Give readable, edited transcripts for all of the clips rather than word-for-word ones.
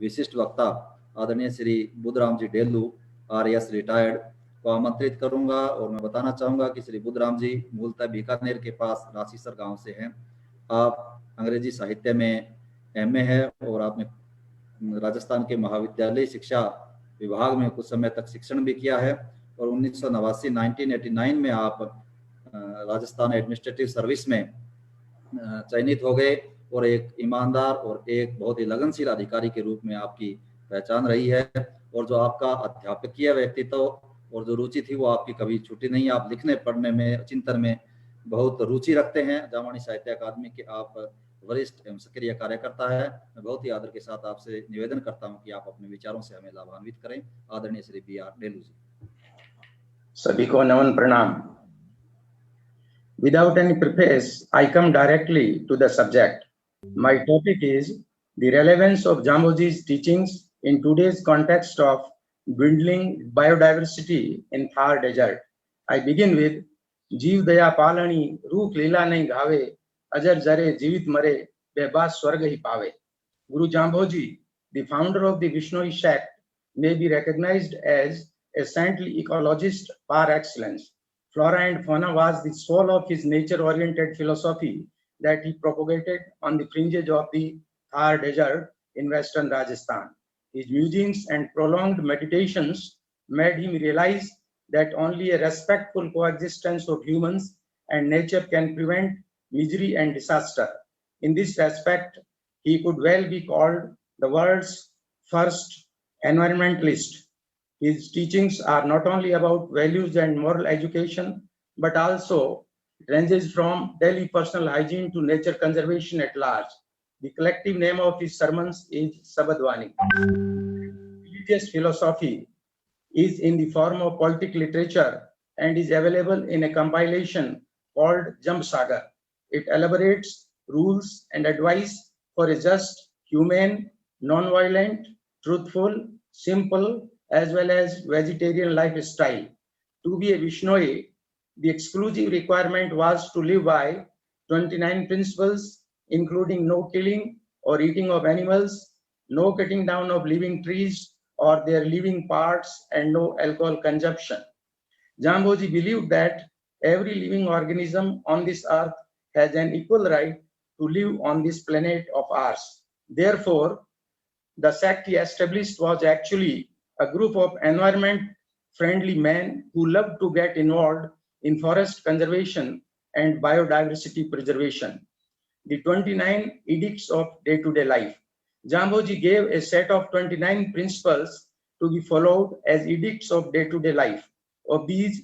विशिष्ट वक्ता आदरणीय श्री बुद्धराम जी डेल्लू RS रिटायर्ड को आमंत्रित करूंगा। और मैं बताना चाहूंगा कि श्री बुद्धराम जी मूलतः बीकानेर के पास राशीसर गांव से हैं। आप अंग्रेजी साहित्य में MA है और आपने राजस्थान के महाविद्यालय शिक्षा विभाग में कुछ समय तक शिक्षण भी किया है। और 1989 में आप राजस्थान एडमिनिस्ट्रेटिव सर्विस में चयनित हो गए और एक ईमानदार और एक बहुत ही लगनशील अधिकारी के रूप में आपकी पहचान रही है। और जो आपका अध्यापकीय व्यक्तित्व और जो रुचि थी वो आपकी कभी छूटी नहीं। आप लिखने पढ़ने में चिंतन में बहुत रुचि रखते हैं। जामानी साहित्य अकादमी के आप वरिष्ठ एवं सक्रिय कार्यकर्ता है। मैं बहुत ही आदर के साथ आपसे निवेदन करता हूं कि आप अपने विचारों से हमें लाभान्वित करें। आदरणीय श्री BR डेल्लू जी। सभी को नमन प्रणाम। Without any preface, I come directly to the subject. My topic is the relevance of Jamboji's teachings in today's context of dwindling biodiversity in Thar Desert. I begin with जीव दया पालनी रूख लीला नहीं घावे अजर जरे जीवित मरे बेबास स्वर्ग ही पावे. Guru Jamboji, the founder of the Vishnoi sect, may be recognized as a saintly ecologist par excellence. Flora and fauna was the soul of his nature-oriented philosophy that he propagated on the fringes of the Thar Desert in western Rajasthan. His musings and prolonged meditations made him realize that only a respectful coexistence of humans and nature can prevent misery and disaster. In this respect, he could well be called the world's first environmentalist. His teachings are not only about values and moral education, but also ranges from daily personal hygiene to nature conservation at large. The collective name of his sermons is Sabadwani. Religious philosophy is in the form of poetic literature and is available in a compilation called Jamb Sagar. It elaborates rules and advice for a just, humane, non-violent, truthful, simple, as well as vegetarian lifestyle. To be a Vishnoi, the exclusive requirement was to live by 29 principles, including no killing or eating of animals, no cutting down of living trees or their living parts, and no alcohol consumption. Jamboji believed that every living organism on this earth has an equal right to live on this planet of ours. Therefore, the sect he established was actually a group of environment-friendly men who loved to get involved in forest conservation and biodiversity preservation. The 29 edicts of day-to-day life. Jamboji gave a set of 29 principles to be followed as edicts of day-to-day life. Of these,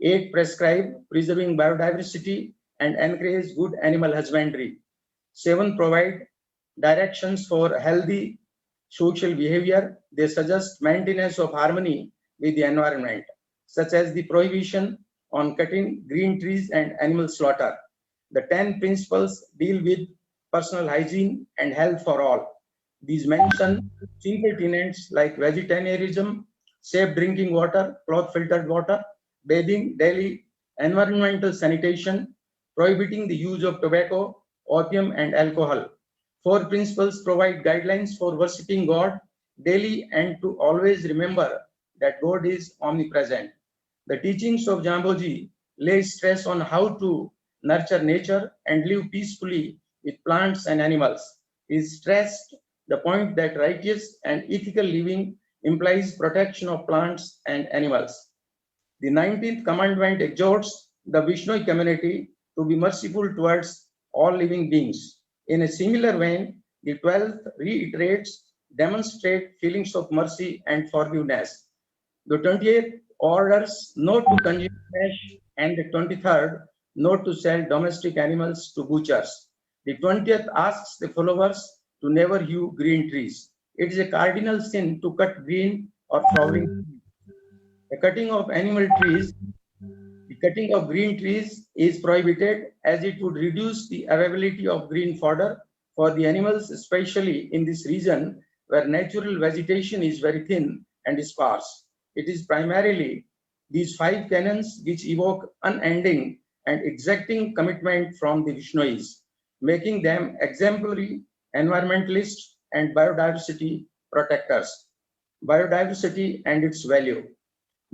8 prescribe preserving biodiversity and encourage good animal husbandry. 7 provide directions for healthy social behavior. They suggest maintenance of harmony with the environment, such as the prohibition on cutting green trees and animal slaughter. The 10 principles deal with personal hygiene and health for all. These mention simple tenets like vegetarianism, safe drinking water, cloth filtered water, bathing, daily environmental sanitation, prohibiting the use of tobacco, opium, and alcohol. 4 principles provide guidelines for worshipping God daily and to always remember that God is omnipresent. The teachings of Jamboji lay stress on how to nurture nature and live peacefully with plants and animals. He stressed the point that righteous and ethical living implies protection of plants and animals. The 19th commandment exhorts the Vishnoi community to be merciful towards all living beings. In a similar vein, the 12th reiterates demonstrate feelings of mercy and forgiveness. The 28th orders not to consume flesh, and the 23rd not to sell domestic animals to butchers. The 20th asks the followers to never hew green trees. It is a cardinal sin to cut green or flowering trees. The cutting of green trees is prohibited as it would reduce the availability of green fodder for the animals, especially in this region where natural vegetation is very thin and sparse. It is primarily these 5 canons which evoke unending and exacting commitment from the Vishnois, making them exemplary environmentalists and biodiversity protectors. Biodiversity and its value.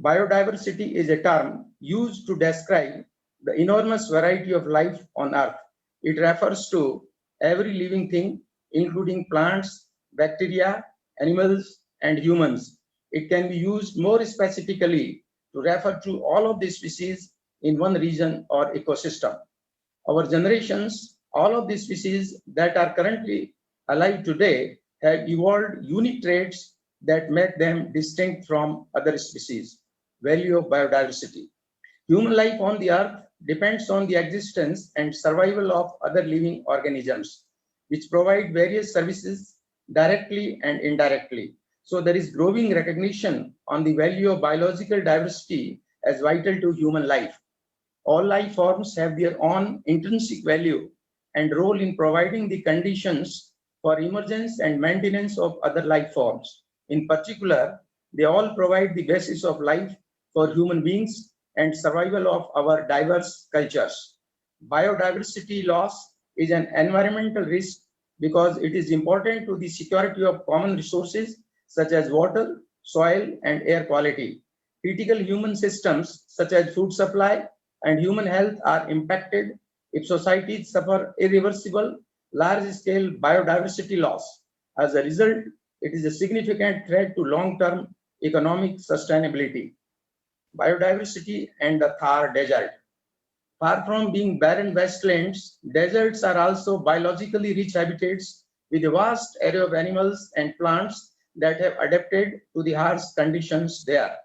Biodiversity is a term used to describe the enormous variety of life on Earth. It refers to every living thing, including plants, bacteria, animals, and humans. It can be used more specifically to refer to all of the species in one region or ecosystem. Our generations, all of the species that are currently alive today have evolved unique traits that make them distinct from other species. Value of biodiversity. Human life on the earth depends on the existence and survival of other living organisms, which provide various services directly and indirectly. So there is growing recognition on the value of biological diversity as vital to human life. All life forms have their own intrinsic value and role in providing the conditions for emergence and maintenance of other life forms. In particular, they all provide the basis of life for human beings and survival of our diverse cultures. Biodiversity loss is an environmental risk because it is important to the security of common resources such as water, soil, and air quality. Critical human systems such as food supply and human health are impacted if societies suffer irreversible, large-scale biodiversity loss. As a result, it is a significant threat to long-term economic sustainability. Biodiversity and the Thar Desert. Far from being barren wastelands, deserts are also biologically rich habitats with a vast array of animals and plants that have adapted to the harsh conditions there.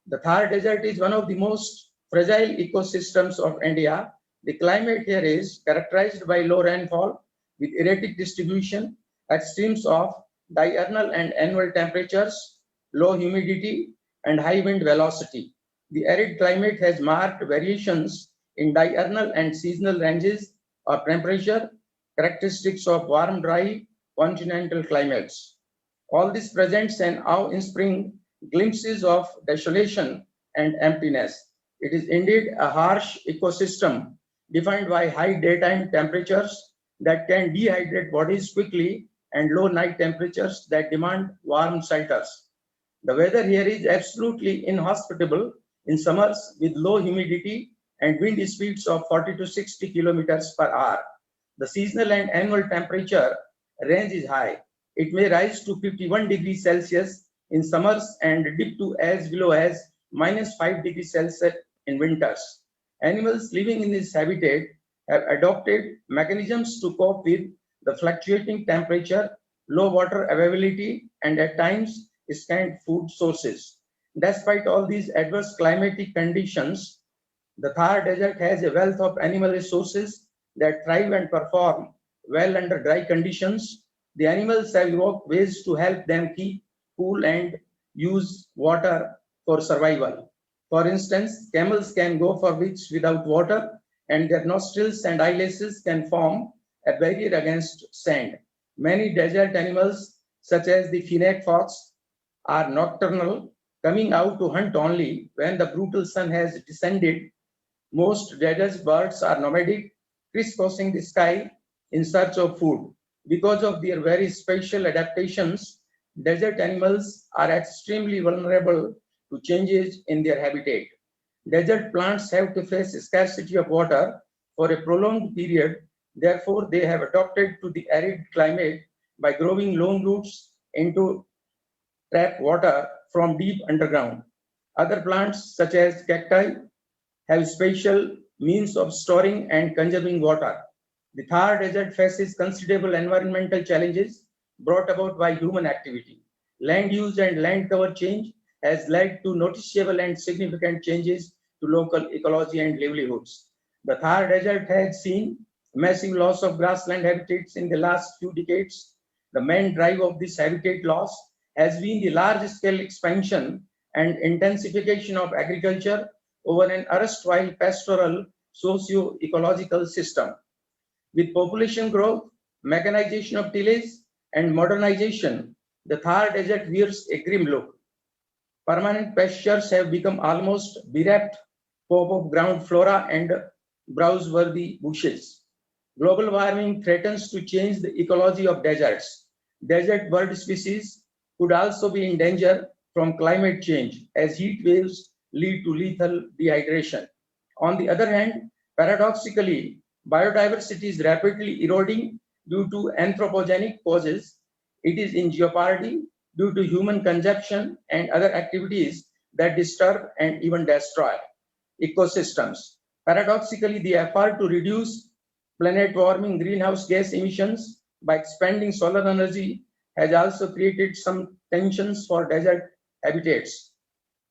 The Thar Desert is one of the most fragile ecosystems of India. The climate here is characterized by low rainfall with erratic distribution, extremes of diurnal and annual temperatures, low humidity, and high wind velocity. The arid climate has marked variations in diurnal and seasonal ranges of temperature, characteristics of warm, dry continental climates. All this presents an awe-inspiring glimpses of desolation and emptiness. It is indeed a harsh ecosystem defined by high daytime temperatures that can dehydrate bodies quickly and low night temperatures that demand warm shelters. The weather here is absolutely inhospitable in summers with low humidity and wind speeds of 40 to 60 kilometers per hour. The seasonal and annual temperature range is high. It may rise to 51 degrees Celsius in summers and dip to as below as -5 degrees Celsius in winters. Animals living in this habitat have adopted mechanisms to cope with the fluctuating temperature, low water availability, and at times scant food sources. Despite all these adverse climatic conditions, the Thar Desert has a wealth of animal resources that thrive and perform well under dry conditions. The animals have evolved ways to help them keep cool and use water for survival. For instance, camels can go for weeks without water, and their nostrils and eyelashes can form a barrier against sand. Many desert animals, such as the fennec fox, are nocturnal, coming out to hunt only when the brutal sun has descended. Most desert birds are nomadic, crisscrossing the sky in search of food. Because of their very special adaptations, desert animals are extremely vulnerable to changes in their habitat. Desert plants have to face scarcity of water for a prolonged period. Therefore, they have adapted to the arid climate by growing long roots into trap water from deep underground. Other plants, such as cacti, have special means of storing and conserving water. The Thar Desert faces considerable environmental challenges brought about by human activity. Land use and land cover change has led to noticeable and significant changes to local ecology and livelihoods. The Thar Desert has seen massive loss of grassland habitats in the last few decades. The main drive of this habitat loss has been the large-scale expansion and intensification of agriculture over an erstwhile pastoral socio-ecological system. With population growth, mechanization of tillage, and modernization, the Thar Desert wears a grim look. Permanent pastures have become almost bereft of ground flora and browse-worthy bushes. Global warming threatens to change the ecology of deserts. Desert bird species could also be in danger from climate change as heat waves lead to lethal dehydration. On the other hand, paradoxically, biodiversity is rapidly eroding due to anthropogenic causes. It is in jeopardy due to human consumption and other activities that disturb and even destroy ecosystems. Paradoxically, the effort to reduce planet warming greenhouse gas emissions by expanding solar energy has also created some tensions for desert habitats.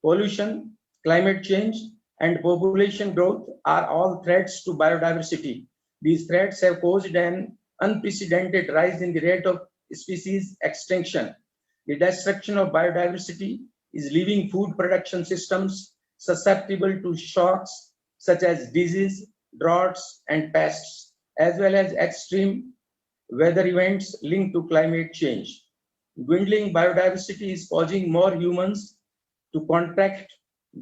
Pollution, climate change, and population growth are all threats to biodiversity. These threats have caused an unprecedented rise in the rate of species extinction. The destruction of biodiversity is leaving food production systems susceptible to shocks such as disease, droughts, and pests, as well as extreme weather events linked to climate change. Dwindling biodiversity is causing more humans to contract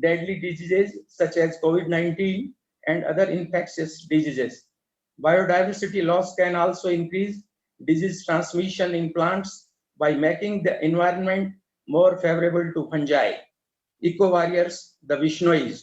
deadly diseases such as COVID-19 and other infectious diseases. Biodiversity loss can also increase disease transmission in plants by making the environment more favorable to fungi. Eco-warriors, the Vishnois.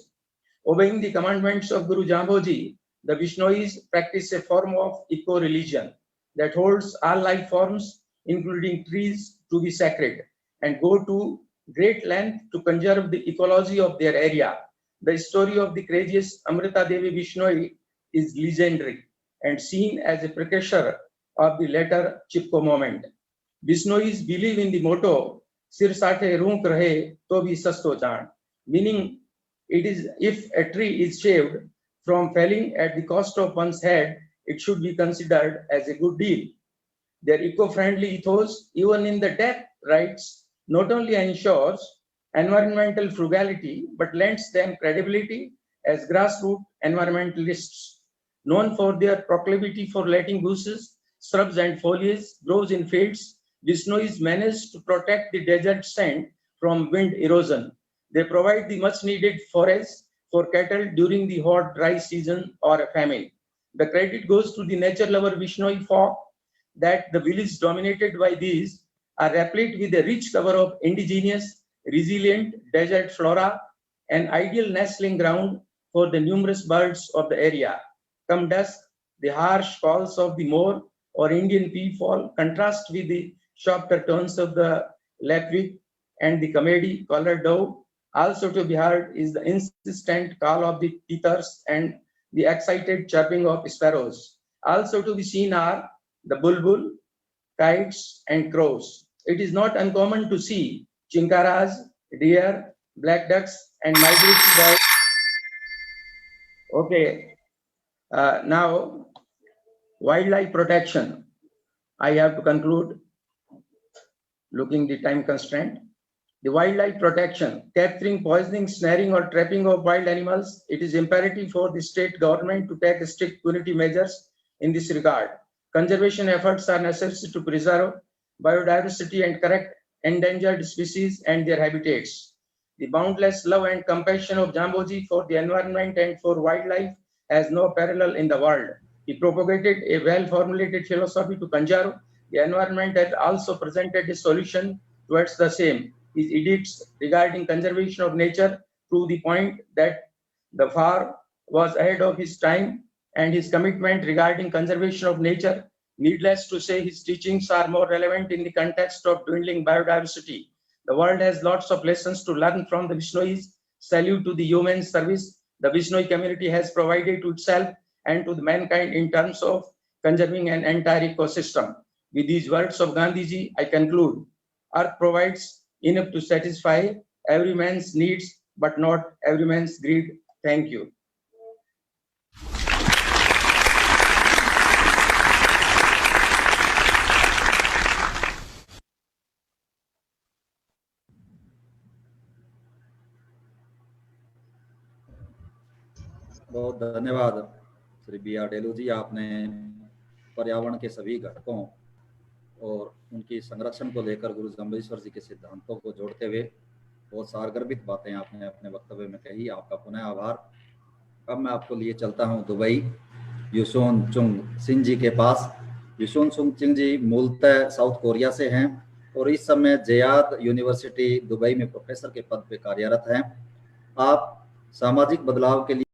Obeying the commandments of Guru Jamboji, the Vishnois practice a form of eco-religion that holds all life forms, including trees, to be sacred and go to great length to conserve the ecology of their area. The story of the courageous Amrita Devi Vishnoi is legendary and seen as a precursor of the later Chipko movement. Vishnois believe in the motto, Sir Sathe Roonk Rahe To Bhi Sasto Jaan, meaning it is if a tree is saved from felling at the cost of one's head, it should be considered as a good deal. Their eco-friendly ethos, even in the death rites, not only ensures environmental frugality, but lends them credibility as grassroots environmentalists. Known for their proclivity for letting bushes, shrubs, and foliage grow in fields, Vishnois managed to protect the desert sand from wind erosion. They provide the much-needed forage for cattle during the hot, dry season or a famine. The credit goes to the nature-lover Vishnoi folk that the village dominated by these are replete with a rich cover of indigenous, resilient desert flora, an ideal nestling ground for the numerous birds of the area. Come dusk, the harsh calls of the moor or Indian peafowl contrast with the softer tones of the lapwing and the comedy colored dove. Also to be heard is the insistent call of the tethers and the excited chirping of sparrows. Also to be seen are the bulbul, kites, and crows. It is not uncommon to see chinkaras, deer, black ducks, and migratory birds. Okay, now wildlife protection. I have to conclude, looking the time constraint. The wildlife protection, capturing, poisoning, snaring, or trapping of wild animals, it is imperative for the state government to take strict punitive measures in this regard. Conservation efforts are necessary to preserve biodiversity and correct endangered species and their habitats. The boundless love and compassion of Jamboji for the environment and for wildlife has no parallel in the world. He propagated a well-formulated philosophy to conserve the environment and also presented a solution towards the same. His edicts regarding conservation of nature prove the point that the far was ahead of his time, and his commitment regarding conservation of nature, needless to say, his teachings are more relevant in the context of dwindling biodiversity. The world has lots of lessons to learn from the Vishnois. Salute to the human service the Vishnoi community has provided to itself and to the mankind in terms of conserving an entire ecosystem. With these words of Gandhiji, I conclude. Earth provides enough to satisfy every man's needs, but not every man's greed. Thank you. बहुत धन्यवाद Shri B are डेलू जी। आपने पर्यावरण के सभी घटकों और उनकी संरक्षण को लेकर गुरु जम्बेश्वर जी के सिद्धांतों को जोड़ते हुए बहुत सारगर्भित बातें आपने अपने वक्तव्य में कही। आपका पुनः आभार। अब मैं आपको लिए चलता हूं दुबई युसोन चुंग सिंह जी के पास। युसोन चुंग सिंह जी मूलतः साउथ कोरिया से हैं और इस समय ज़ियाद यूनिवर्सिटी दुबई में प्रोफेसर के पद पे कार्यरत हैं। आप सामाजिक बदलाव के लिए